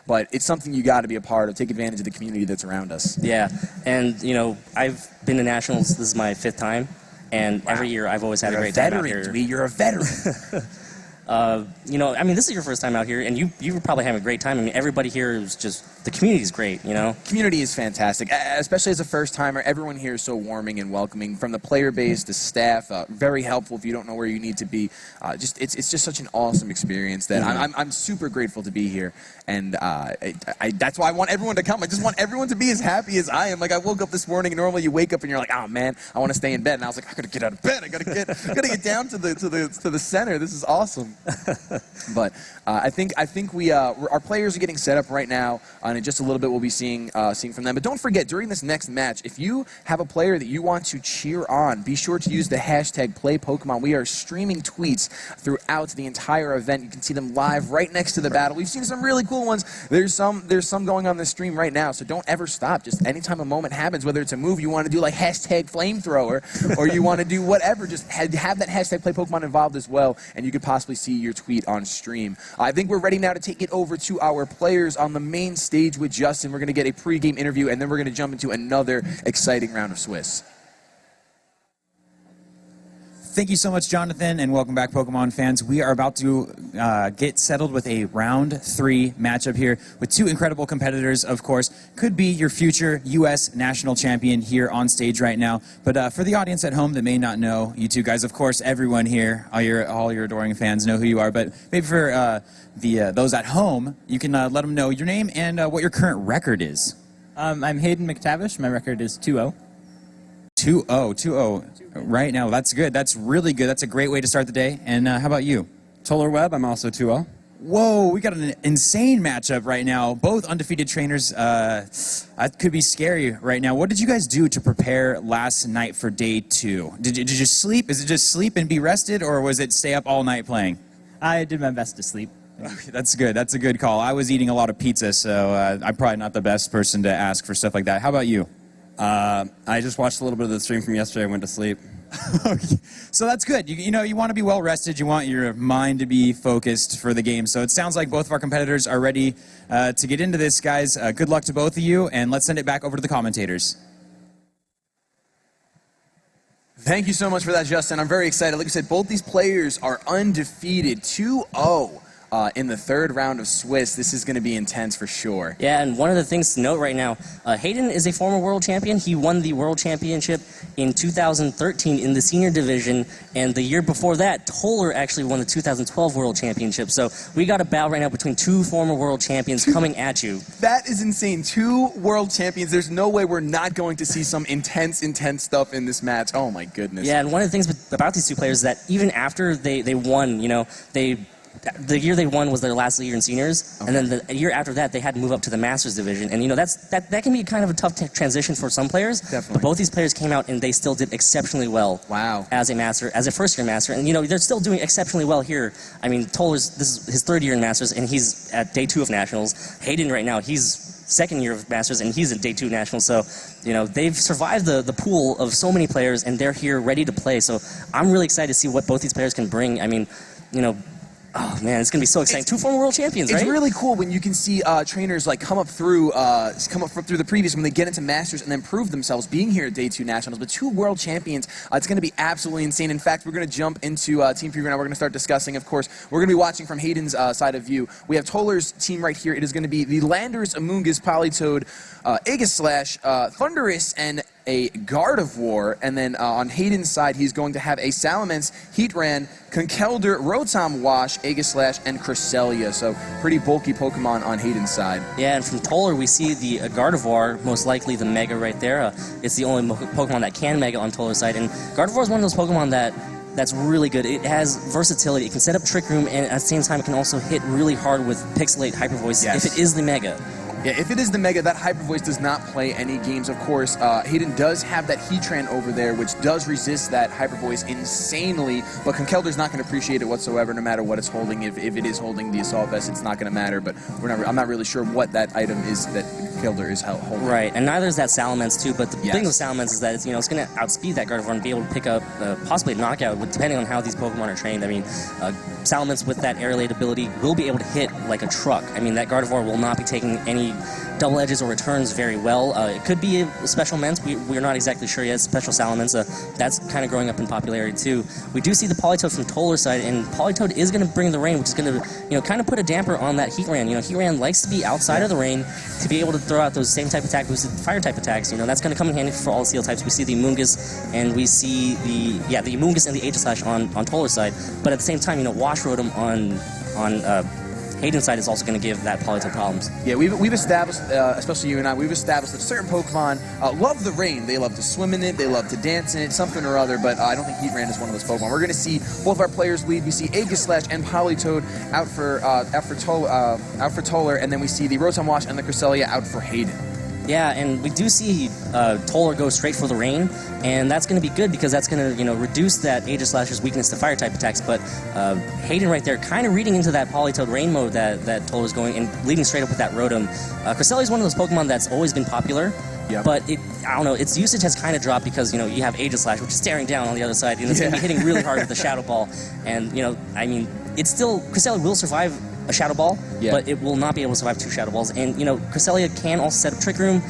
but it's something you got to be a part of. Take advantage of the community that's around us. Yeah, and you know, I've been to nationals. This is my 5th time, and every year I've always had a great time out here. You're a veteran. You know, I mean, this is your first time out here, and you were probably having a great time. I mean, everybody here is just, the community is great, you know? Community is fantastic, especially as a first-timer. Everyone here is so warming and welcoming, from the player base to staff, very helpful if you don't know where you need to be. It's just such an awesome experience that I'm super grateful to be here, and that's why I want everyone to come. I just want everyone to be as happy as I am. Like, I woke up this morning, and normally you wake up and you're like, oh man, I want to stay in bed, and I was like, I gotta get out of bed. I gotta get down to the center. This is awesome. But I think our players are getting set up right now, and in just a little bit we'll be seeing from them. But don't forget, during this next match, if you have a player that you want to cheer on, be sure to use the hashtag #PlayPokemon. We are streaming tweets throughout the entire event. You can see them live right next to the battle. We've seen some really cool ones. There's some going on the stream right now, so don't ever stop. Just anytime a moment happens, whether it's a move you want to do like hashtag #Flamethrower, or you want to do whatever, just have that hashtag #PlayPokemon involved as well, and you could possibly see your tweet on stream. I think we're ready now to take it over to our players on the main stage with Justin. We're going to get a pre-game interview, and then we're going to jump into another exciting round of Swiss. Thank you so much, Jonathan, and welcome back, Pokemon fans. We are about to get settled with a round 3 matchup here with 2 incredible competitors, of course. Could be your future U.S. national champion here on stage right now. But for the audience at home that may not know you two guys, of course, everyone here, all your adoring fans know who you are. But maybe for those at home, you can let them know your name and what your current record is. I'm Hayden McTavish. My record is 2-0. 2-0 right now. That's good. That's really good. That's a great way to start the day. And how about you? Toler Webb. I'm also 2-0. Whoa, we got an insane matchup right now. Both undefeated trainers. That could be scary right now. What did you guys do to prepare last night for day 2? Did you sleep? Is it just sleep and be rested, or was it stay up all night playing? I did my best to sleep. Okay, that's good. That's a good call. I was eating a lot of pizza, so I'm probably not the best person to ask for stuff like that. How about you? I just watched a little bit of the stream from yesterday and went to sleep. Okay. So that's good. You know, you want to be well rested. You want your mind to be focused for the game. So it sounds like both of our competitors are ready to get into this, guys. Good luck to both of you, and let's send it back over to the commentators. Thank you so much for that, Justin. I'm very excited. Like I said, both these players are undefeated, 2-0. In the 3rd round of Swiss. This is going to be intense for sure. Yeah, and one of the things to note right now, Hayden is a former world champion. He won the world championship in 2013 in the senior division, and the year before that, Toler actually won the 2012 world championship. So we got a battle right now between 2 former world champions coming at you. That is insane. 2 world champions. There's no way we're not going to see some intense stuff in this match. Oh my goodness. Yeah, and one of the things about these 2 players is that even after they won, you know, the year they won was their last year in seniors, and then the year after that, they had to move up to the Masters division. And, you know, that can be kind of a tough transition for some players. Definitely. But both these players came out, and they still did exceptionally well. Wow. As a first-year Master. And, you know, they're still doing exceptionally well here. I mean, this is his 3rd year in Masters, and he's at Day 2 of Nationals. Hayden right now, he's 2nd year of Masters, and he's at Day 2 Nationals. So, you know, they've survived the pool of so many players, and they're here ready to play. So I'm really excited to see what both these players can bring. I mean, you know, oh man, it's gonna be so exciting! 2 former world champions, right? It's really cool when you can see trainers like come up through the previous when they get into Masters and then prove themselves being here at Day 2 Nationals. But 2 world champions, it's gonna be absolutely insane. In fact, we're gonna jump into team preview now. We're gonna start discussing. Of course, we're gonna be watching from Hayden's side of view. We have Toler's team right here. It is gonna be the Landers, Amoonguss, Politoed, Aegislash, Thundurus, and a Gardevoir, and then on Hayden's side, he's going to have a Salamence, Heatran, Conkeldurr, Rotom Wash, Aegislash, and Cresselia. So pretty bulky Pokemon on Hayden's side. Yeah, and from Toler, we see the Gardevoir, most likely the Mega right there. It's the only Pokemon that can Mega on Toler's side, and Gardevoir is one of those Pokemon that's really good. It has versatility. It can set up Trick Room, and at the same time, it can also hit really hard with Pixelate Hyper Voice if it is the Mega. Yeah, if it is the Mega, that Hyper Voice does not play any games, of course. Hayden does have that Heatran over there, which does resist that Hyper Voice insanely, but Conkeldur's not going to appreciate it whatsoever, no matter what it's holding. If it is holding the Assault Vest, it's not going to matter, but I'm not really sure what that item is that Conkeldur is holding. Right, and neither is that Salamence too, but the thing with Salamence is that it's, it's going to outspeed that Gardevoir and be able to pick up possibly a knockout, depending on how these Pokemon are trained. I mean, Salamence with that Air Raid ability will be able to hit like a truck. I mean, that Gardevoir will not be taking any double edges or returns very well. It could be a special Mence. We're not exactly sure yet. Special Salamence, that's kind of growing up in popularity too. We do see the Politoed from Toler's side, and Politoed is going to bring the rain, which is going to, kind of put a damper on that Heatran. Heatran likes to be outside of the rain to be able to throw out those same type attack boosted fire type attacks. That's going to come in handy for all the Steel types. We see the Amoonguss, and we see the Amoonguss and the Aegislash on Toler's side. But at the same time, Wash Rotom on Hayden's side is also going to give that Politoed problems. Yeah, we've established, especially you and I, we've established that certain Pokemon love the rain. They love to swim in it, they love to dance in it, something or other, but I don't think Heatran is one of those Pokemon. We're going to see both of our players lead. We see Aegislash and Politoed out for Toler, and then we see the Rotom Wash and the Cresselia out for Hayden. Yeah, and we do see Toler go straight for the rain, and that's going to be good because that's going to, reduce that Aegislash's weakness to fire-type attacks. But Hayden right there kind of reading into that Politoed rain mode that Toler's going and leading straight up with that Rotom. Cresselia is one of those Pokemon that's always been popular. Yep. But I don't know, its usage has kind of dropped because, you have Aegislash, which is staring down on the other side, and it's going to be hitting really hard with the Shadow Ball. And, I mean, it's still, Cresselia will survive a Shadow Ball, but it will not be able to survive 2 Shadow Balls. And, Cresselia can also set up Trick Room.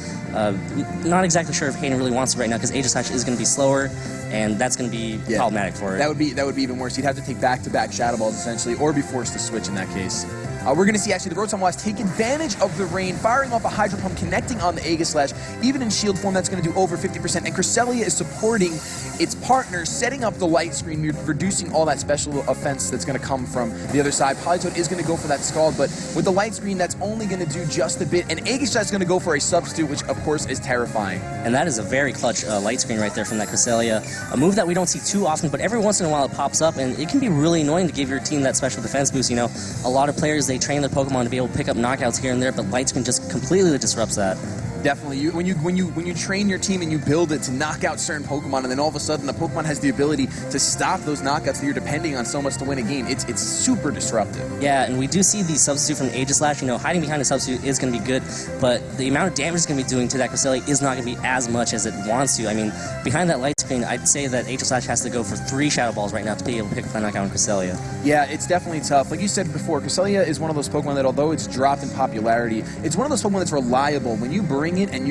Not exactly sure if Hayden really wants it right now because Aegislash is going to be slower, and that's going to be problematic for it. That would be even worse. He'd have to take back-to-back Shadow Balls, essentially, or be forced to switch in that case. We're going to see, actually, the Rotom Wash take advantage of the rain, firing off a Hydro Pump, connecting on the Aegislash. Even in Shield form, that's going to do over 50%. And Cresselia is supporting its partner, setting up the Light Screen, reducing all that special offense that's going to come from the other side. Politoed is going to go for that Scald, but with the Light Screen, that's only going to do just a bit. And Aegislash is going to go for a Substitute, which, of course, is terrifying. And that is a very clutch Light Screen right there from that Cresselia. A move that we don't see too often, but every once in a while it pops up, and it can be really annoying to give your team that special defense boost. A lot of players, they train their Pokemon to be able to pick up knockouts here and there, but Light Screen just completely disrupts that. Definitely. When you train your team and you build it to knock out certain Pokemon, and then all of a sudden the Pokemon has the ability to stop those knockouts that you're depending on so much to win a game, it's super disruptive. Yeah, and we do see the Substitute from Aegislash. Hiding behind a Substitute is going to be good, but the amount of damage it's going to be doing to that Cresselia is not going to be as much as it wants to. I mean, behind that Light Screen, I'd say that Aegislash has to go for 3 Shadow Balls right now to be able to pick up that knockout on Cresselia. Yeah, it's definitely tough. Like you said before, Cresselia is one of those Pokemon that, although it's dropped in popularity, it's one of those Pokemon that's reliable. When you bring it and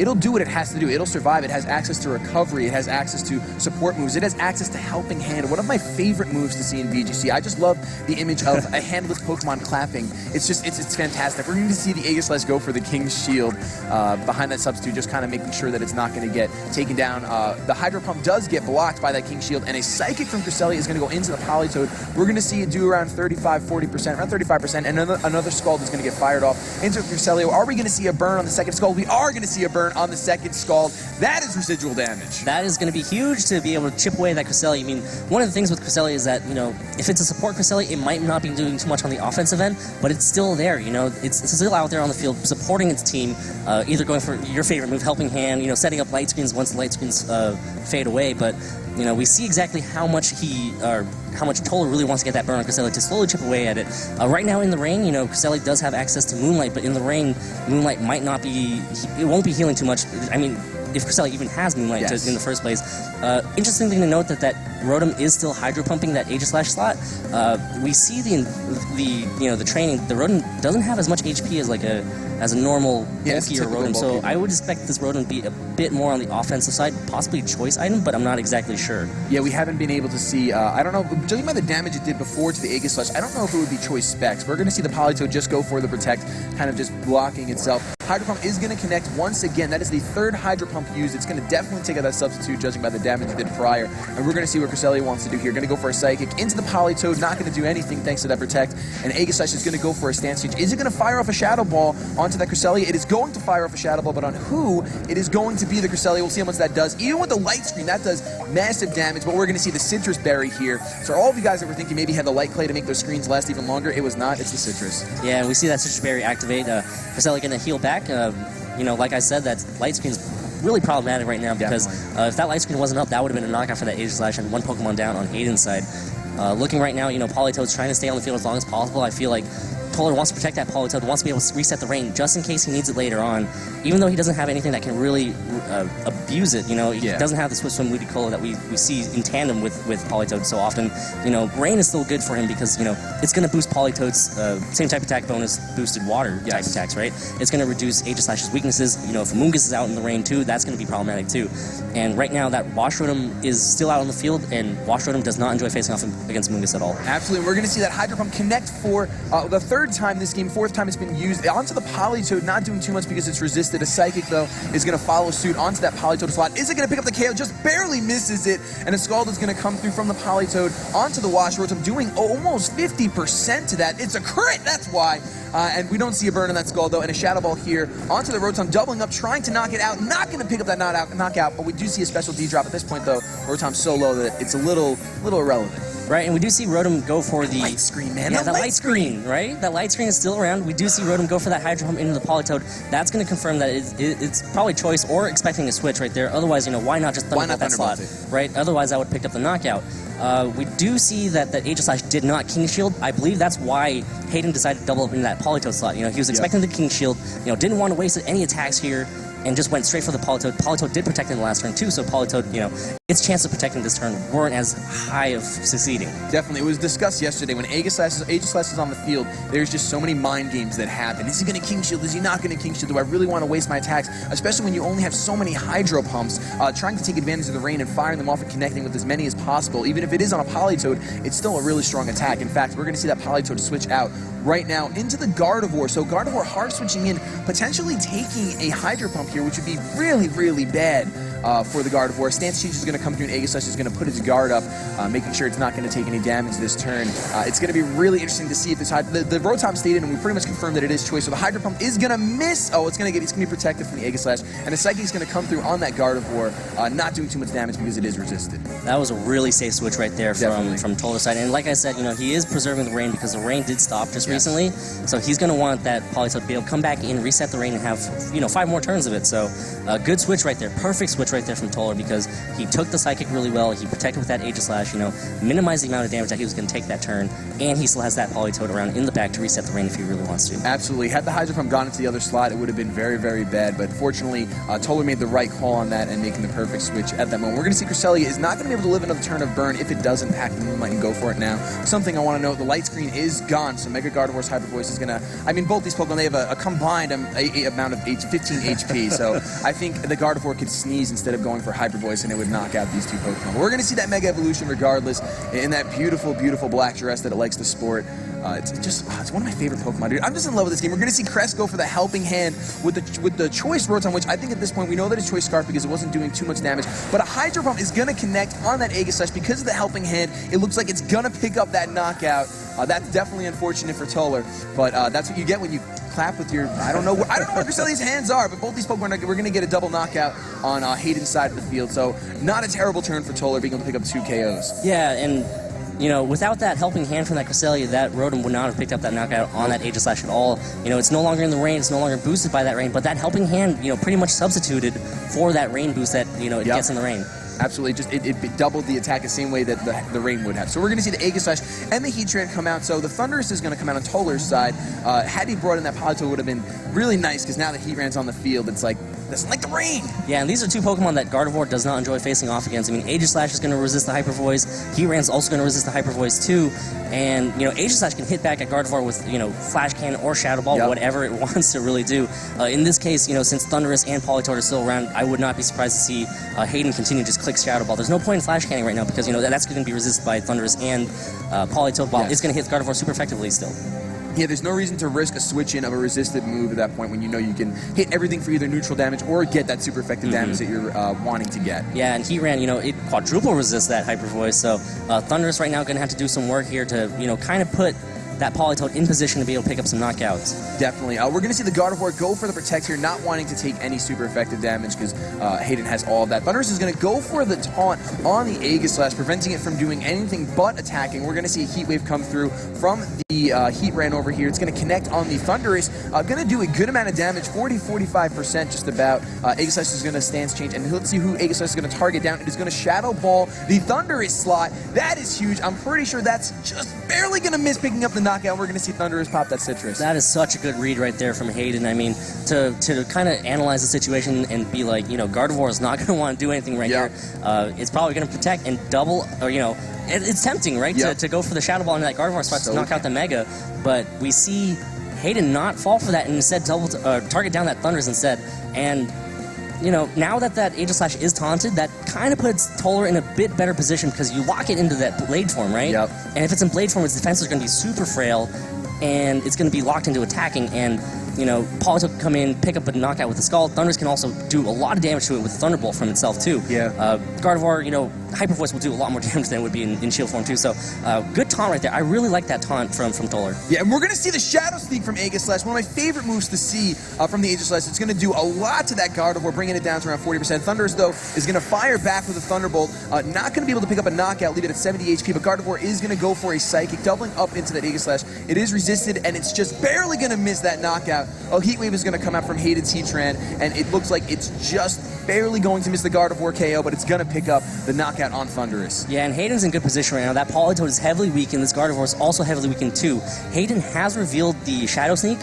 it'll do what it has to do. It'll survive. It has access to recovery. It has access to support moves. It has access to helping hand. One of my favorite moves to see in VGC. I just love the image of a handless Pokemon clapping. It's fantastic. We're going to see the Aegislash go for the King's Shield behind that Substitute, just kind of making sure that it's not going to get taken down. The Hydro Pump does get blocked by that King's Shield, and a Psychic from Cresselia is going to go into the Politoed. We're going to see it do around 40%, around 35%, and another Scald is going to get fired off into Cresselia. Are we going to see a burn on the second Scald? We are going to see a burn on the second Scald. That is residual damage. That is going to be huge to be able to chip away that Cresselia. I mean, one of the things with Cresselia is that, if it's a support Cresselia, it might not be doing too much on the offensive end, but it's still there, It's still out there on the field supporting its team, either going for your favorite move, helping hand, setting up Light Screens once the Light Screens fade away, but we see exactly how much Toler really wants to get that burn on Cresselia to slowly chip away at it. Right now in the rain, Cresselia does have access to Moonlight, but in the rain, Moonlight might not be, it won't be healing too much. I mean, if Cresselia even has Moonlight in the first place. Interesting thing to note that Rotom is still Hydro Pumping that Aegislash slot. We see the training, the Rotom doesn't have as much HP as a normal bulkier Rotom, so I would expect this Rotom to be a bit more on the offensive side, possibly a choice item, but I'm not exactly sure. Yeah, we haven't been able to see, I don't know, judging by the damage it did before to the Aegislash, I don't know if it would be choice specs. We're going to see the Politoed just go for the Protect, kind of just blocking itself. Hydro Pump is going to connect once again. That is the third Hydro Pump Pump used, it's going to definitely take out that substitute, judging by the damage it did prior. And we're going to see what Cresselia wants to do here. Going to go for a Psychic into the Politoed, not going to do anything thanks to that Protect. And Aegislash is going to go for a Stance Siege. Is it going to fire off a Shadow Ball onto that Cresselia? It is going to fire off a Shadow Ball, but on who? It is going to be the Cresselia. We'll see how much that does. Even with the Light Screen, that does massive damage, but we're going to see the Citrus Berry here. So all of you guys that were thinking maybe had the Light Clay to make those screens last even longer, it was not. It's the Citrus. Yeah, we see that Citrus Berry activate. Cresselia going to heal back. Like I said, that Light Screen's really problematic right now because if that Light Screen wasn't up, that would have been a knockout for that Aegislash and one Pokemon down on Hayden's side. Looking right now, Politoed's trying to stay on the field as long as possible. I feel like Toler wants to protect that Politoed, wants to be able to reset the rain just in case he needs it later on. Even though he doesn't have anything that can really abuse it, he doesn't have the Swift Swim Ludicolo that we see in tandem with Politoed so often. Rain is still good for him because, it's going to boost Politoed's same type attack bonus boosted water type attacks, right? It's going to reduce Aegislash's weaknesses. If Mungus is out in the rain too, that's going to be problematic too. And right now, that Wash Rotom is still out on the field, and Wash Rotom does not enjoy facing off against Mungus at all. Absolutely. We're going to see that Hydro Pump connect for the third time this game, fourth time it's been used. Onto the Politoed, not doing too much because it's resisted. A Psychic, though, is going to follow suit onto that Politoed slot. Is it going to pick up the KO? Just barely misses it. And a Scald is going to come through from the Politoed onto the Wash Rotom, doing almost 50% to that. It's a crit, that's why. And we don't see a burn on that Scald, though, and a Shadow Ball here onto the Rotom, doubling up, trying to knock it out. Not going to pick up that knockout, but we do see a special D-drop at this point, though. Rotom's so low that it's a little irrelevant. Right, and we do see Rotom go for the light screen, man. Yeah, that light screen, right? That light screen is still around. We do see Rotom go for that Hydro Pump into the Politoed. That's going to confirm that it's probably choice or expecting a switch right there. Otherwise, why not just Thunderbolt that slot, right? Otherwise, I would pick up the knockout. We do see that Aegislash did not King Shield. I believe that's why Hayden decided to double up into that Politoed slot. He was expecting the King Shield. Didn't want to waste any attacks here, and just went straight for the Politoed. Politoed did protect in the last turn too, so Politoed, its chance of protecting this turn weren't as high of succeeding. Definitely. It was discussed yesterday when Aegislash is on the field, there's just so many mind games that happen. Is he going to King Shield? Is he not going to King Shield? Do I really want to waste my attacks? Especially when you only have so many Hydro Pumps, trying to take advantage of the rain and firing them off and connecting with as many as possible. Even if it is on a Politoed, it's still a really strong attack. In fact, we're going to see that Politoed switch out right now into the Gardevoir. So Gardevoir hard switching in, potentially taking a Hydro Pump here, which would be really, really bad for the Gardevoir. Stance Siege is going to come through, and Aegislash is going to put its guard up, making sure it's not going to take any damage this turn. It's going to be really interesting to see if this the Rotom stayed in, and we pretty much confirmed that it is choice. So the Hydro Pump is going to miss. Oh, it's going to be protected from the Aegislash, and the Psychic is going to come through on that Gardevoir, not doing too much damage because it is resisted. That was a really safe switch right there from Toler's side. And like I said, he is preserving the rain because the rain did stop just recently. So he's going to want that Politoed to be able to come back in, reset the rain, and have 5 more turns of it. So a good switch right there, perfect switch right there from Toler, because he took the Psychic really well. He protected with that Aegislash, minimized the amount of damage that he was going to take that turn, and he still has that Politoed around in the back to reset the rain if he really wants to. Absolutely. Had the Hydro Pump gone into the other slot, it would have been very, very bad. But fortunately, Toler made the right call on that and making the perfect switch at that moment. We're going to see Cresselia is not going to be able to live another turn of burn if it doesn't pack the Moonlight and go for it now. Something I want to note, the light screen is gone, so Mega Gardevoir's Hyper Voice is going to... both these Pokemon, they have a combined amount of 15 HP, so I think the Gardevoir could sneeze instead of going for Hyper Voice, and it would knock out these two Pokemon. But we're going to see that Mega Evolution regardless in that beautiful, beautiful black dress that it likes to sport. It's one of my favorite Pokemon, dude. I'm just in love with this game. We're going to see Crest go for the Helping Hand with the Choice Rotom, which I think at this point we know that it's Choice Scarf because it wasn't doing too much damage. But a Hydro Pump is going to connect on that Aegislash because of the Helping Hand. It looks like it's going to pick up that knockout. That's definitely unfortunate for Toler, but that's what you get when you clap with your... I don't know where Cresselia's hands are, but both these Pokemon, we're going to get a double knockout on Hayden's side of the field. So not a terrible turn for Toler being able to pick up 2 KOs. Yeah, and... without that Helping Hand from that Cresselia, that Rotom would not have picked up that knockout on that Aegislash at all. It's no longer in the rain, it's no longer boosted by that rain, but that Helping Hand, pretty much substituted for that rain boost that, it gets in the rain. Absolutely, just it doubled the attack the same way that the rain would have. So we're going to see the Aegislash and the Heatran come out. So the Thundurus is going to come out on Toler's side. Had he brought in that Politoed, it would have been really nice because now that Heatran's on the field, it's like, doesn't like the rain. Yeah, and these are 2 Pokemon that Gardevoir does not enjoy facing off against. Aegislash is going to resist the Hyper Voice. Heatran's also going to resist the Hyper Voice too. And, Aegislash can hit back at Gardevoir with, Flash Cannon or Shadow Ball, whatever it wants to really do. In this case, since Thundurus and Politoed are still around, I would not be surprised to see Hayden continue to just click Shadow Ball. There's no point in Flash Canning right now because, that's going to be resisted by Thundurus and Politoed, while it's going to hit Gardevoir super effectively still. Yeah, there's no reason to risk a switch in of a resisted move at that point when you know you can hit everything for either neutral damage or get that super effective damage that you're wanting to get. Yeah, and Heatran, it quadruple resists that Hyper Voice, so Thunderous right now going to have to do some work here to, kind of put that Politoed in position to be able to pick up some knockouts. Definitely. We're going to see the Gardevoir go for the Protect here, not wanting to take any super effective damage because Hayden has all of that. Thunderous is going to go for the taunt on the Aegislash, preventing it from doing anything but attacking. We're going to see a Heat Wave come through from the Heatran over here. It's going to connect on the Thunderous, going to do a good amount of damage, 40-45% just about. Aegislash is going to stance change, and let's see who Aegislash is going to target down. It is going to Shadow Ball the Thunderous slot. That is huge. I'm pretty sure that's just barely going to miss picking up the knockout. We're going to see Thunderous pop that Citrus. That is such a good read right there from Hayden. I mean, to kind of analyze the situation and be like, Gardevoir is not going to want to do anything right here. It's probably going to protect and double, or, it's tempting, right, to go for the Shadow Ball into that Gardevoir spot to knock out the Mega. But we see Hayden not fall for that and instead target down that Thunderous instead. And now that Aegislash is taunted, that kind of puts Toler in a bit better position because you lock it into that Blade form, right? Yep. And if it's in Blade form, its defense is going to be super frail, and it's going to be locked into attacking, and Politoed can come in, pick up a knockout with the Scald. Thunders can also do a lot of damage to it with Thunderbolt from itself, too. Yeah. Gardevoir, Hyper Voice will do a lot more damage than it would be in shield form, too. So, good taunt right there. I really like that taunt from Toler. Yeah, and we're going to see the Shadow Sneak from Aegislash, one of my favorite moves to see from the Aegislash. It's going to do a lot to that Gardevoir, bringing it down to around 40%. Thunderous, though, is going to fire back with a Thunderbolt. Not going to be able to pick up a knockout, leave it at 70 HP, but Gardevoir is going to go for a Psychic, doubling up into that Aegislash. It is resisted, and it's just barely going to miss that knockout. Oh, Heat Wave is going to come out from Hayden's Heatran, and it looks like it's just barely going to miss the Gardevoir KO, but it's going to pick up the knockout on Thunderous. Yeah, and Hayden's in good position right now. That Politoed is heavily weakened. This Gardevoir is also heavily weakened too. Hayden has revealed the Shadow Sneak,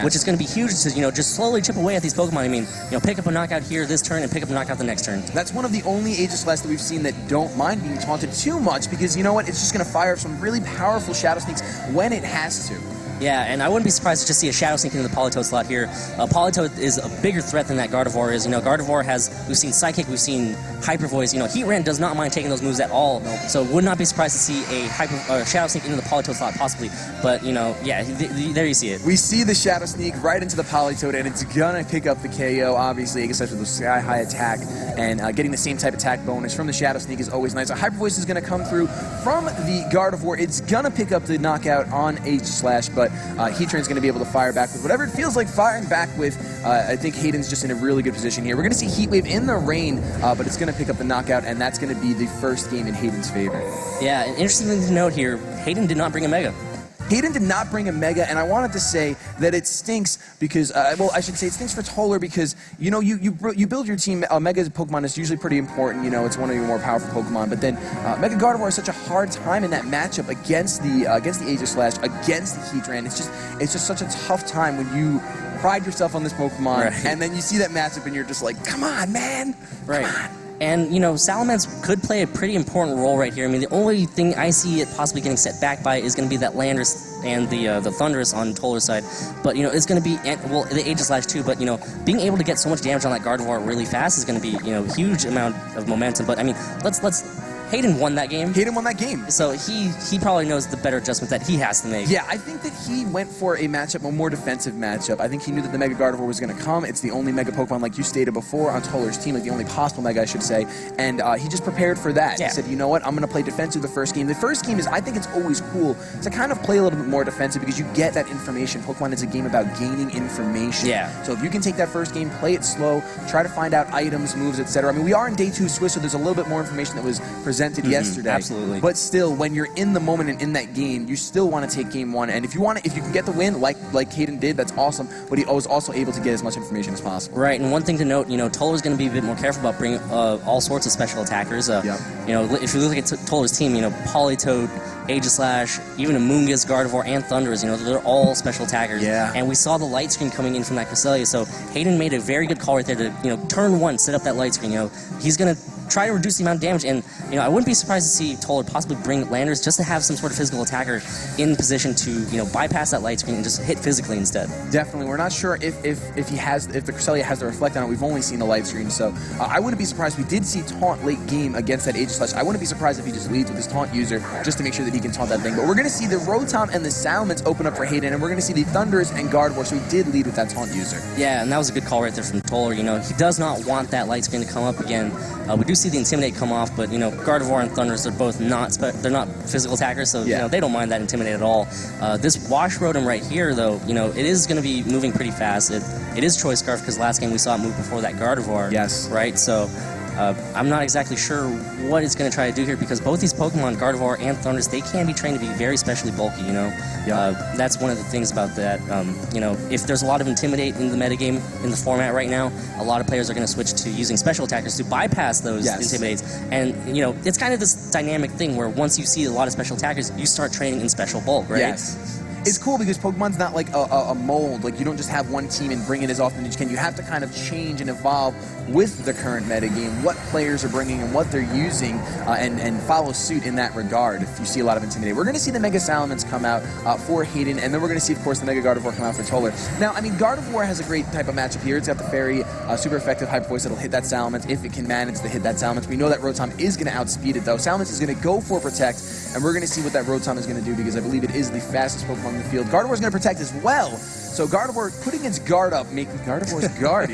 which is going to be huge to just slowly chip away at these Pokemon. I mean, pick up a knockout here this turn and pick up a knockout the next turn. That's one of the only Aegislash that we've seen that don't mind being taunted too much because you know what? It's just going to fire some really powerful Shadow Sneaks when it has to. Yeah, and I wouldn't be surprised to just see a Shadow Sneak into the Politoed slot here. Politoed is a bigger threat than that Gardevoir is. Gardevoir we've seen Psychic, we've seen Hyper Voice. Heatran does not mind taking those moves at all. Nope. So would not be surprised to see a Shadow Sneak into the Politoed slot possibly. But, there you see it. We see the Shadow Sneak right into the Politoed, and it's gonna pick up the KO. Obviously, Aegislash with the Sky High attack, and getting the same type attack bonus from the Shadow Sneak is always nice. A Hyper Voice is gonna come through from the Gardevoir. It's gonna pick up the knockout on Aegislash, but Heatran's going to be able to fire back with whatever it feels like firing back with. I think Hayden's just in a really good position here. We're going to see Heat Wave in the rain, but it's going to pick up the knockout, and that's going to be the first game in Hayden's favor. Yeah, an interesting thing to note here, Hayden did not bring a Mega. Hayden did not bring a Mega, and I wanted to say that it stinks because, I should say it stinks for Toler because, you build your team, Mega Pokemon is usually pretty important, it's one of your more powerful Pokemon, but then Mega Gardevoir has such a hard time in that matchup against the Aegislash, against the Heatran. It's just such a tough time when you pride yourself on this Pokemon, and then you see that matchup and you're just like, come on, man! Right. And, Salamence could play a pretty important role right here. I mean, the only thing I see it possibly getting set back by is going to be that Landorus and the Thunderous on Toler's side. But, it's going to be, the Aegislash too, but, being able to get so much damage on that Gardevoir really fast is going to be, a huge amount of momentum. But, I mean, Hayden won that game. Hayden won that game. So he probably knows the better adjustment that he has to make. Yeah, I think that he went for a more defensive matchup. I think he knew that the Mega Gardevoir was going to come. It's the only Mega Pokemon, like you stated before, on Toler's team, like the only possible Mega, I should say. And he just prepared for that. Yeah. He said, you know what, I'm going to play defensive the first game. The first game I think it's always cool to kind of play a little bit more defensive because you get that information. Pokemon is a game about gaining information. Yeah. So if you can take that first game, play it slow, try to find out items, moves, etc. I mean, we are in Day 2 Swiss, so there's a little bit more information that was presented yesterday. Absolutely. But still, when you're in the moment and in that game, you still want to take game one. And if you can get the win, like Hayden did, that's awesome. But he was also able to get as much information as possible. Right. And one thing to note, Toler's going to be a bit more careful about bringing all sorts of special attackers. If you look at Toler's team, Politoed, Aegislash, even Amoonguss, Gardevoir, and Thunderous, they're all special attackers. Yeah. And we saw the light screen coming in from that Cresselia, so Hayden made a very good call right there to, turn one, set up that light screen. He's going to try to reduce the amount of damage. And I wouldn't be surprised to see Toler possibly bring Landers just to have some sort of physical attacker in position to bypass that light screen and just hit physically instead. Definitely, we're not sure if the Cresselia has the reflect on it. We've only seen the light screen, so I wouldn't be surprised. We did see taunt late game against that Aegis Slash. I wouldn't be surprised if he just leads with his taunt user just to make sure that he can taunt that thing. But we're going to see the Rotom and the Salamence open up for Hayden, and we're going to see the Thunders and Gardevoir. So he did lead with that taunt user. Yeah, and that was a good call right there from Toler. He does not want that light screen to come up again. We do see the Intimidate come off, but Gardevoir and Thunders, they're both they're not physical attackers, so they don't mind that Intimidate at all. This Wash Rotom right here, though, it is going to be moving pretty fast. It is Choice Scarf because last game we saw it move before that Gardevoir. Yes. Right. So. I'm not exactly sure what it's going to try to do here because both these Pokemon, Gardevoir and Thunders, they can be trained to be very specially bulky, That's one of the things about that. If there's a lot of Intimidate in the metagame in the format right now, a lot of players are going to switch to using special attackers to bypass those Intimidates. And, it's kind of this dynamic thing where once you see a lot of special attackers, you start training in special bulk, right? Yes. It's cool because Pokemon's not like a mold. Like, you don't just have one team and bring it as often as you can. You have to kind of change and evolve with the current metagame, what players are bringing and what they're using, and follow suit in that regard if you see a lot of Intimidate. We're going to see the Mega Salamence come out for Hayden, and then we're going to see, of course, the Mega Gardevoir come out for Toler. Now, I mean, Gardevoir has a great type of matchup here. It's got the very super effective Hyper Voice that'll hit that Salamence if it can manage to hit that Salamence. We know that Rotom is going to outspeed it, though. Salamence is going to go for Protect, and we're going to see what that Rotom is going to do because I believe it is the fastest Pokemon in the field. Gardevoir's going to protect as well. So Gardevoir putting its guard up, making Gardevoir's guard.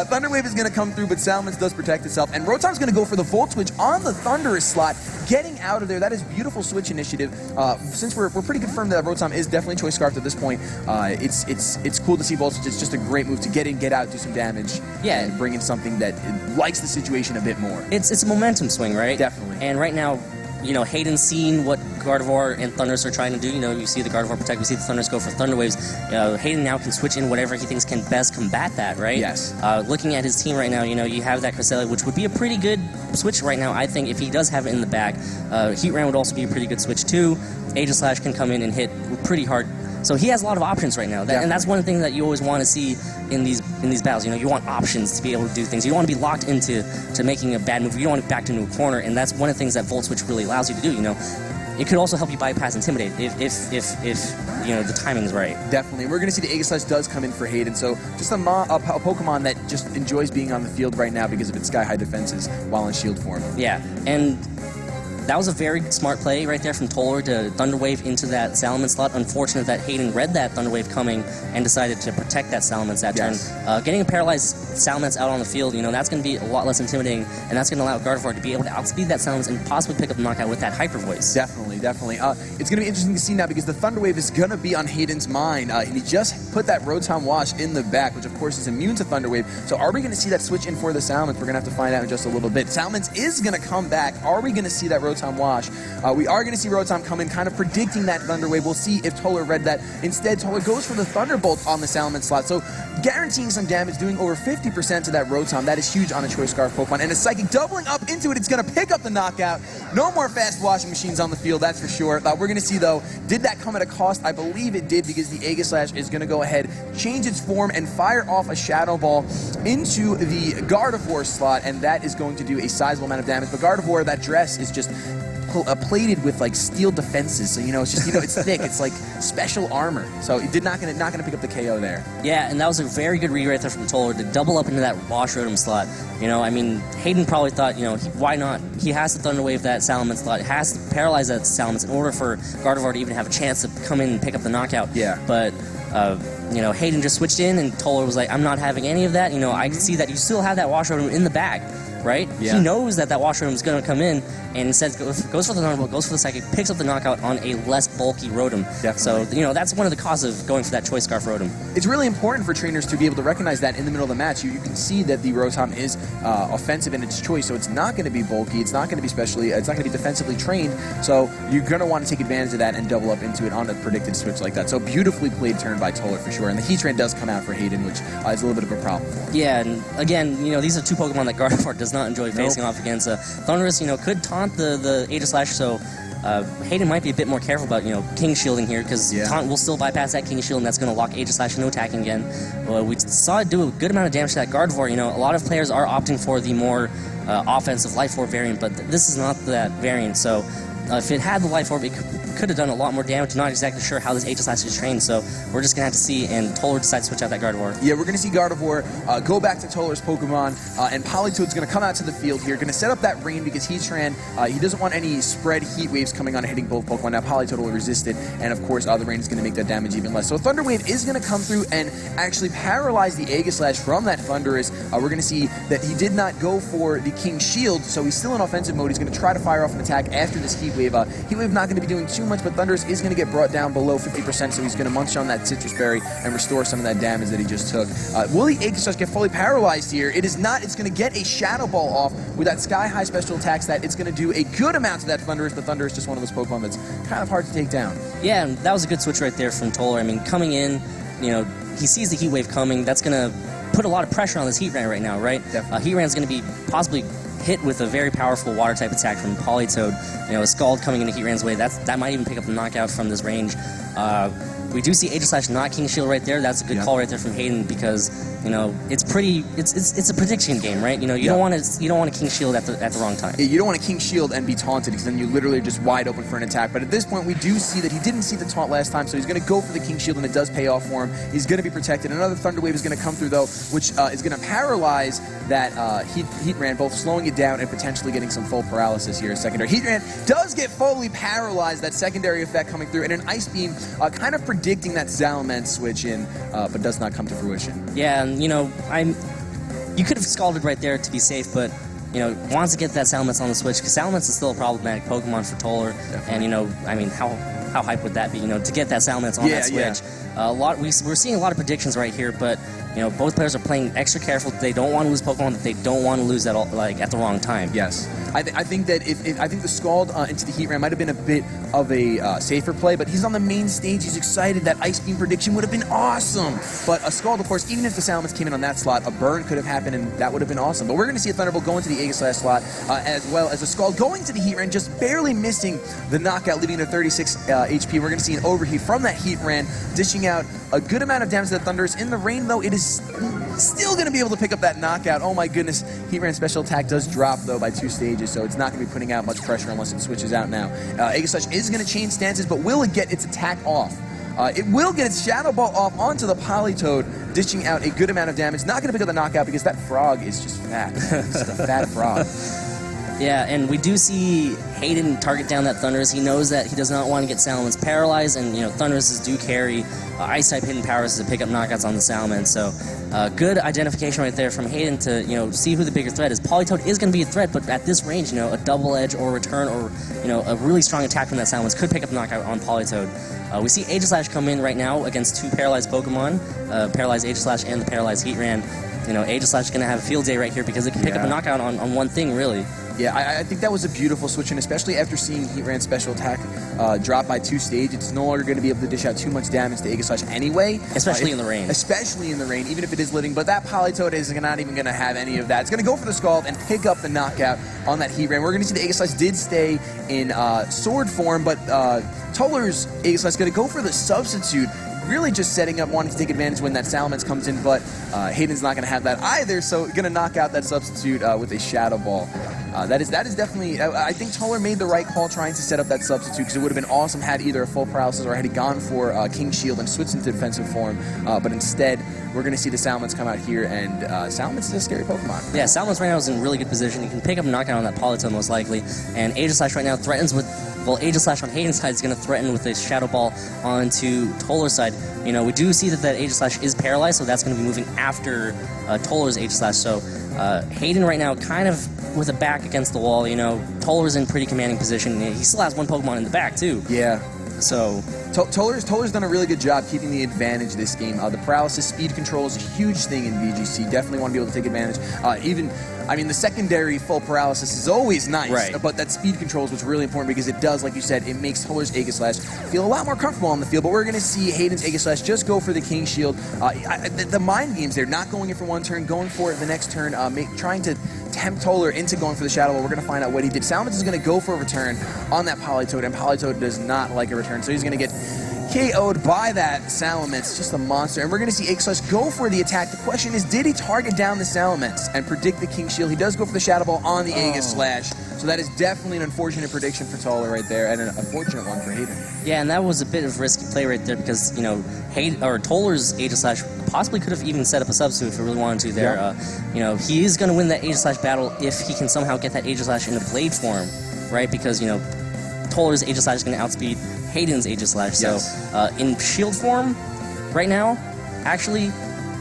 Thunder Wave is going to come through, but Salamence does protect itself. And Rotom's going to go for the Volt Switch on the Thunderous slot, getting out of there. That is beautiful switch initiative. Since we're pretty confirmed that Rotom is definitely Choice Scarfed at this point, it's cool to see Volt Switch. It's just a great move to get in, get out, do some damage, and bring in something that likes the situation a bit more. It's a momentum swing, right? Definitely. And right now, Hayden's seen what Gardevoir and Thunders are trying to do. You see the Gardevoir protect, we see the Thunders go for Thunder Waves. Hayden now can switch in whatever he thinks can best combat that, right? Yes. Looking at his team right now, you have that Cresselia, which would be a pretty good switch right now, I think, if he does have it in the bag. Heatran would also be a pretty good switch, too. Aegis Slash can come in and hit pretty hard. So he has a lot of options right now, and that's one thing that you always want to see in these battles. You want options to be able to do things. You don't want to be locked into making a bad move. You don't want to be backed into a corner, and that's one of the things that Volt Switch really allows you to do. It could also help you bypass Intimidate if the timing's right. Definitely. We're going to see the Aegis Slash does come in for Hayden, so just a Pokemon that just enjoys being on the field right now because of its sky-high defenses while in shield form. Yeah, and that was a very smart play right there from Toler to Thunder Wave into that Salamence slot. Unfortunate that Hayden read that Thunder Wave coming and decided to protect that Salamence that turn. Getting a paralyzed Salamence out on the field, that's going to be a lot less intimidating, and that's going to allow Gardevoir to be able to outspeed that Salamence and possibly pick up the knockout with that Hyper Voice. Definitely. It's going to be interesting to see now because the Thunder Wave is going to be on Hayden's mind. And he just put that Rotom Wash in the back, which of course is immune to Thunder Wave. So are we going to see that switch in for the Salamence? We're going to have to find out in just a little bit. Salamence is going to come back. Are we going to see that Rotom Wash? We are going to see Rotom come in, kind of predicting that Thunder Wave. We'll see if Toler read that. Instead, Toler goes for the Thunderbolt on the Salamence slot. So guaranteeing some damage, doing over 50% to that Rotom. That is huge on a Choice Scarf Pokemon. And a Psychic doubling up into it. It's going to pick up the knockout. No more fast washing machines on the field, that's for sure. We're going to see, though, did that come at a cost? I believe it did because the Aegis Slash is going to go ahead, change its form, and fire off a Shadow Ball into the Gardevoir slot, and that is going to do a sizable amount of damage. But Gardevoir, that dress is just plated with like steel defenses, so it's just it's thick. It's like special armor, so it not gonna pick up the KO there. Yeah, and that was a very good read right there from Toler to double up into that Wash Rotom slot. Hayden probably thought, why not? He has to Thunder Wave that Salamence slot. He has to paralyze that Salamence in order for Gardevoir to even have a chance to come in and pick up the knockout. Yeah. But Hayden just switched in, and Toler was like, I'm not having any of that. I can see that you still have that Wash Rotom in the bag. Right? Yeah. He knows that Wash Rotom is going to come in, and instead goes for the Thunderbolt, goes for the Psychic, picks up the knockout on a less bulky Rotom. Definitely. So, that's one of the causes of going for that Choice Scarf Rotom. It's really important for trainers to be able to recognize that in the middle of the match. You can see that the Rotom is offensive in its choice, so it's not going to be bulky, it's not going to be it's not going to be defensively trained, so you're going to want to take advantage of that and double up into it on a predicted switch like that. So beautifully played turn by Toler for sure, and the Heatran does come out for Hayden, which is a little bit of a problem for him. Yeah, and again, these are two Pokemon that Gardevoir does not enjoy facing off against. Thunderous, could taunt the Aegis Slash, so Hayden might be a bit more careful about, King shielding here, because Yeah. Taunt will still bypass that King shield, and that's going to lock Aegislash no attacking again. We saw it do a good amount of damage to that Gardevoir. A lot of players are opting for the more offensive Life Orb variant, but this is not that variant, so if it had the Life Orb, it could have done a lot more damage. Not exactly sure how this Aegislash is trained, so we're just going to have to see, and Toler decides to switch out that Gardevoir. Yeah, we're going to see Gardevoir go back to Toler's Pokemon, and Politoed's going to come out to the field here, going to set up that rain because Heatran, he doesn't want any spread heat waves coming on and hitting both Pokemon. Now Politoed will resist it, and of course the rain is going to make that damage even less. So Thunder Wave is going to come through and actually paralyze the Aegislash from that Thundurus. We're going to see that he did not go for the King Shield, so he's still in offensive mode. He's going to try to fire off an attack after this Heat Wave. Heat Wave not going to be doing too much, but Thundurus is going to get brought down below 50%, so he's going to munch on that Citrus Berry and restore some of that damage that he just took. Will the Aegislash get fully paralyzed here? It is not. It's going to get a Shadow Ball off with that Sky High special attacks that it's going to do a good amount to that Thundurus, but Thundurus is just one of those Pokemon that's kind of hard to take down. Yeah, and that was a good switch right there from Toler. I mean, coming in, he sees the Heat Wave coming. That's going to put a lot of pressure on this Heatran right now, right? Definitely. Heatran's going to be possibly hit with a very powerful Water-type attack from Politoed. A Scald coming into Heatran's way, that might even pick up the knockout from this range. We do see Aegislash not King Shield right there. That's a good call right there from Hayden because it's a prediction game, right? You don't want to King Shield at the wrong time. You don't want to King Shield and be taunted because then you literally are just wide open for an attack. But at this point, we do see that he didn't see the taunt last time, so he's going to go for the King Shield, and it does pay off for him. He's going to be protected. Another Thunder Wave is going to come through, though, which is going to paralyze that Heatran, both slowing it down and potentially getting some full paralysis here. Secondary Heatran does get fully paralyzed, that secondary effect coming through, and an Ice Beam kind of predicting that Salamence switch in, but does not come to fruition. Yeah, and you could have scalded right there to be safe, but wants to get that Salamence on the switch because Salamence is still a problematic Pokemon for Toler. Definitely. And how hype would that be? To get that Salamence on that switch. We're seeing a lot of predictions right here, but both players are playing extra careful. They don't want to lose Pokemon that they don't want to lose at all, at the wrong time. Yes, I think that I think the Scald into the Heatran might have been a bit of a safer play, but he's on the main stage. He's excited. That Ice Beam prediction would have been awesome. But a Scald, of course, even if the Salamence came in on that slot, a burn could have happened, and that would have been awesome. But we're going to see a Thunderbolt go into the Aegislash slot, as well as a Scald going to the Heatran, just barely missing the knockout, leaving it at 36 HP. We're going to see an overheat from that Heatran, dishing out a good amount of damage to the Thundurus. In the rain, though, it is still going to be able to pick up that knockout. Oh my goodness. Heatran's special attack does drop, though, by 2 stages, so it's not going to be putting out much pressure unless it switches out now. Aegislash is going to change stances, but will it get its attack off? It will get its Shadow Ball off onto the Politoed, dishing out a good amount of damage. Not going to pick up the knockout because that frog is just fat. It's just a fat frog. Yeah, and we do see Hayden target down that Thundurus. He knows that he does not want to get Salamence paralyzed, and Thunduruses do carry Ice-type hidden powers to pick up knockouts on the Salamence. So good identification right there from Hayden to see who the bigger threat is. Politoed is going to be a threat, but at this range, a double edge or return or a really strong attack from that Salamence could pick up a knockout on Politoed. We see Aegislash come in right now against 2 paralyzed Pokemon, paralyzed Aegislash and the paralyzed Heatran. Aegislash is going to have a field day right here because it can pick up a knockout on one thing, really. Yeah, I think that was a beautiful switch, and especially after seeing Heatran's special attack drop by 2 stages, it's no longer going to be able to dish out too much damage to Aegislash anyway. Especially in the rain. Especially in the rain, even if it is living. But that Politoed is not even going to have any of that. It's going to go for the Scald and pick up the knockout on that Heatran. We're going to see the Aegislash did stay in sword form, but Toler's Aegislash is going to go for the substitute. Really just setting up, wanting to take advantage when that Salamence comes in, but Hayden's not going to have that either, so going to knock out that substitute with a Shadow Ball. That is definitely, I think Toler made the right call trying to set up that substitute, because it would have been awesome had either a full paralysis or had he gone for King Shield and switched into defensive form, but instead we're going to see the Salamence come out here, and Salamence is a scary Pokemon. Yeah, Salamence right now is in really good position. He can pick up a knockout on that Politoed most likely, and Aegislash right now threatens with, well, Aegislash on Hayden's side is going to threaten with a Shadow Ball onto Toler's side. We do see that Aegislash is paralyzed, so that's going to be moving after Toler's Aegislash. So Hayden right now kind of with a back against the wall. Toler's in pretty commanding position. He still has 1 Pokemon in the back, too. Yeah. So Toler's done a really good job keeping the advantage this game. The paralysis speed control is a huge thing in VGC. Definitely want to be able to take advantage. The secondary full paralysis is always nice, right, but that speed control is what's really important because it does, like you said, it makes Toler's Aegislash feel a lot more comfortable on the field. But we're going to see Hayden's Aegislash just go for the King Shield. The mind games there, not going in for one turn, going for it the next turn, trying to tempt Toler into going for the Shadow Ball. We're going to find out what he did. Salamence is going to go for a return on that Politoed, and Politoed does not like a return, so he's going to get KO'd by that Salamence, just a monster. And we're going to see Aegislash go for the attack. The question is, did he target down the Salamence and predict the King Shield? He does go for the Shadow Ball on the Aegislash, so that is definitely an unfortunate prediction for Toler right there, and an unfortunate one for Hayden. Yeah, and that was a bit of risky play right there because, Toler's Aegislash possibly could have even set up a substitute if he really wanted to there. Yeah. He is going to win that Aegislash battle if he can somehow get that Aegislash into Blade form, right? Because, Toler's Aegislash is going to outspeed Hayden's Aegislash. Yes. So, in shield form, right now, actually,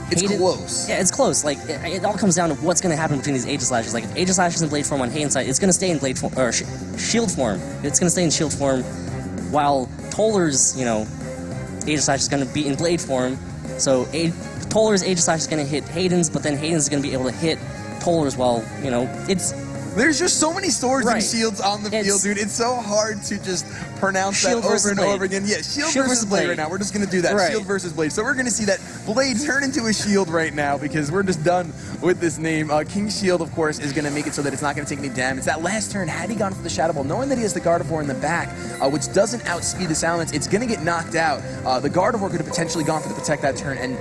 it's close. Yeah, it's close. Like, it all comes down to what's going to happen between these Aegislashes. Like, if Aegislash is in Blade form on Hayden's side, it's going to stay in Blade form, or shield form. It's going to stay in shield form, while Toler's, Aegislash is going to be in Blade form. So, Toler's Aegislash is going to hit Hayden's, but then Hayden's going to be able to hit Toler's while, it's... There's just so many swords and shields on the field, dude. It's so hard to just pronounce that over and over again. Yeah, shield versus blade right now. We're just going to do that. Shield versus blade. So we're going to see that blade turn into a shield right now because we're just done with this name. King Shield, of course, is going to make it so that it's not going to take any damage. That last turn, had he gone for the Shadow Ball, knowing that he has the Gardevoir in the back, which doesn't outspeed the Salamence, it's going to get knocked out. The Gardevoir could have potentially gone for the Protect that turn and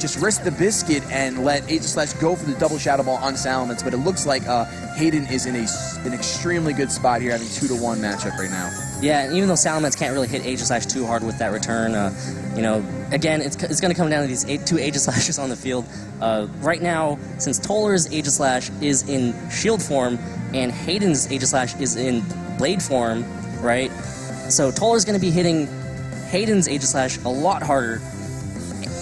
just risk the Biscuit and let Aegislash go for the double Shadow Ball on Salamence, but it looks like Hayden is in an extremely good spot here, having 2-to-1 matchup right now. Yeah, and even though Salamence can't really hit Aegislash too hard with that return, again, it's going to come down to these two Aegislashes on the field. Right now, since Toler's Aegislash is in shield form and Hayden's Aegislash is in blade form, right? So Toler's going to be hitting Hayden's Aegislash a lot harder.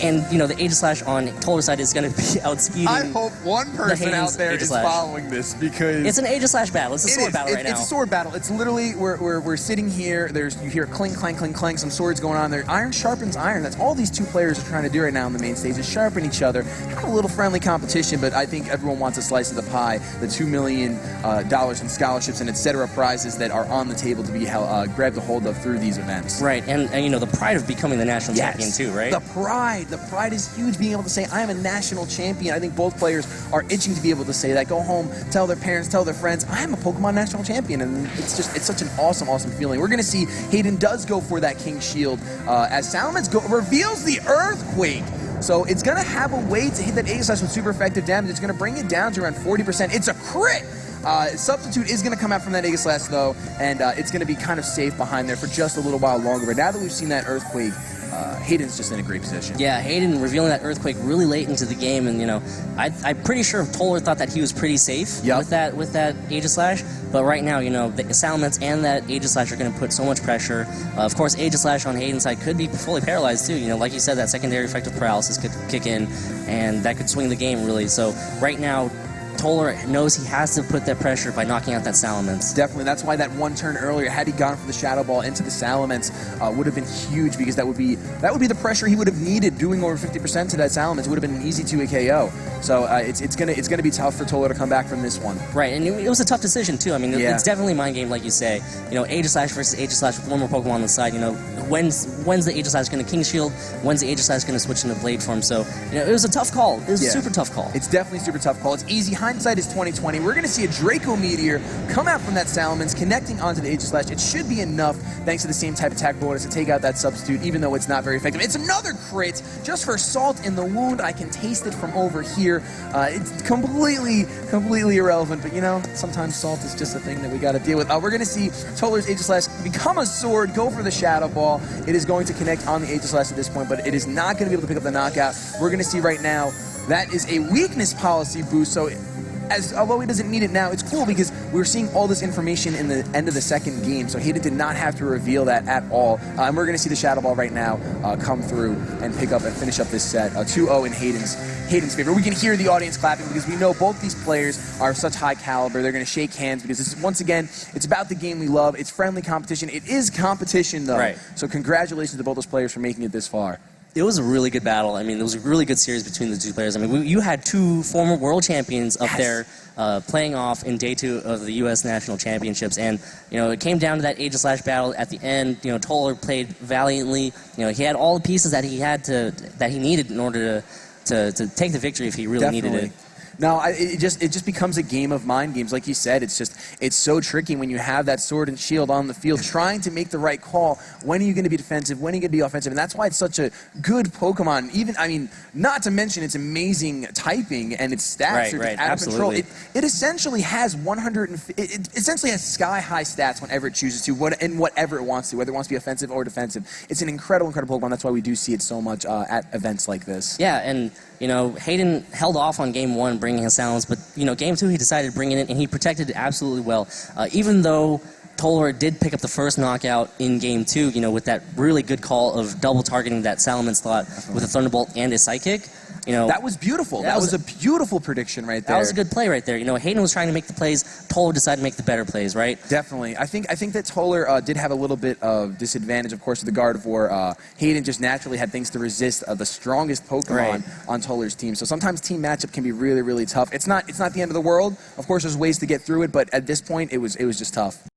And, the Aegislash on Toler's side is going to be outspeeding. I hope one person out there is following this because it's an Aegislash battle. It's a sword battle right now. It's a sword battle. It's literally we're sitting here. You hear clink, clank, clink, clank. Some swords going on there. Iron sharpens iron. That's all these two players are trying to do right now on the main stage is sharpen each other. Have a little friendly competition, but I think everyone wants a slice of the pie. The $2 million in scholarships and etc. prizes that are on the table to be grabbed a hold of through these events. Right, and the pride of becoming the national champion too, right? The pride is huge, being able to say, I am a national champion. I think both players are itching to be able to say that. Go home, tell their parents, tell their friends, I am a Pokemon national champion. And it's such an awesome, awesome feeling. We're going to see Hayden does go for that King Shield as Salamence reveals the Earthquake. So it's going to have a way to hit that Aegislash with super effective damage. It's going to bring it down to around 40%. It's a crit! Substitute is going to come out from that Aegislash, though, and it's going to be kind of safe behind there for just a little while longer. But now that we've seen that Earthquake, Hayden's just in a great position. Yeah, Hayden revealing that Earthquake really late into the game, and I'm pretty sure Toler thought that he was pretty safe with that Aegislash. But right now, the Salamence and that Aegislash are going to put so much pressure. Of course, Aegislash on Hayden's side could be fully paralyzed too. Like you said, that secondary effective paralysis could kick in, and that could swing the game really. So right now, Toler knows he has to put that pressure by knocking out that Salamence. Definitely. That's why that one turn earlier, had he gone for the Shadow Ball into the Salamence, would have been huge because that would be the pressure he would have needed doing over 50% to that Salamence. It would have been an easy 2 KO. So it's gonna be tough for Toler to come back from this one. Right, and it was a tough decision too. I mean, it's definitely mind game, like you say. Aegislash versus Aegislash with one more Pokemon on the side. When's the Aegislash going to King Shield? When's the Aegislash going to switch into Blade form? So it was a tough call. It was a super tough call. It's definitely a super tough call. It's easy. Hindsight is 20/20. We're going to see a Draco Meteor come out from that Salamence, connecting onto the Aegislash. It should be enough, thanks to the same type attack bonus, to take out that substitute, even though it's not very effective. It's another crit, just for salt in the wound. I can taste it from over here. It's completely irrelevant, but sometimes salt is just a thing that we got to deal with. We're going to see Toler's Aegislash become a sword, go for the Shadow Ball. It is going to connect on the Aegislash at this point, but it is not going to be able to pick up the knockout. We're going to see right now that is a weakness policy boost, so although he doesn't need it now, it's cool because we're seeing all this information in the end of the second game, so Hayden did not have to reveal that at all. And we're going to see the Shadow Ball right now come through and pick up and finish up this set 2-0 in Hayden's favor. We can hear the audience clapping because we know both these players are such high caliber. They're going to shake hands because this is, once again, it's about the game we love. It's friendly competition. It is competition, though. Right. So congratulations to both those players for making it this far. It was a really good battle. I mean, it was a really good series between the two players. I mean, you had two former world champions up there playing off in day 2 of the U.S. National Championships, and it came down to that ageless slash battle at the end. Toler played valiantly. He had all the pieces that he needed in order to take the victory if he really needed it. No, it just becomes a game of mind games. Like you said, it's so tricky when you have that sword and shield on the field, trying to make the right call. When are you going to be defensive? When are you going to be offensive? And that's why it's such a good Pokemon. Not to mention its amazing typing and its stats are out of control. It essentially has it essentially has sky-high stats whenever it chooses to, and whatever it wants to, whether it wants to be offensive or defensive. It's an incredible Pokemon. That's why we do see it so much at events like this. Yeah, and Hayden held off on game 1, bringing his silence, but game 2 he decided to bring it in, and he protected it absolutely well. Even though Toler did pick up the first knockout in game 2, with that really good call of double targeting that Salomon slot with a Thunderbolt and a Psychic. That was beautiful. That was a beautiful prediction right there. That was a good play right there. Hayden was trying to make the plays. Toler decided to make the better plays, right? Definitely. I think that Toler did have a little bit of disadvantage, of course, with the Gardevoir. Hayden just naturally had things to resist the strongest Pokemon on Toler's team. So sometimes team matchup can be really, really tough. It's not the end of the world. Of course, there's ways to get through it, but at this point, it was just tough.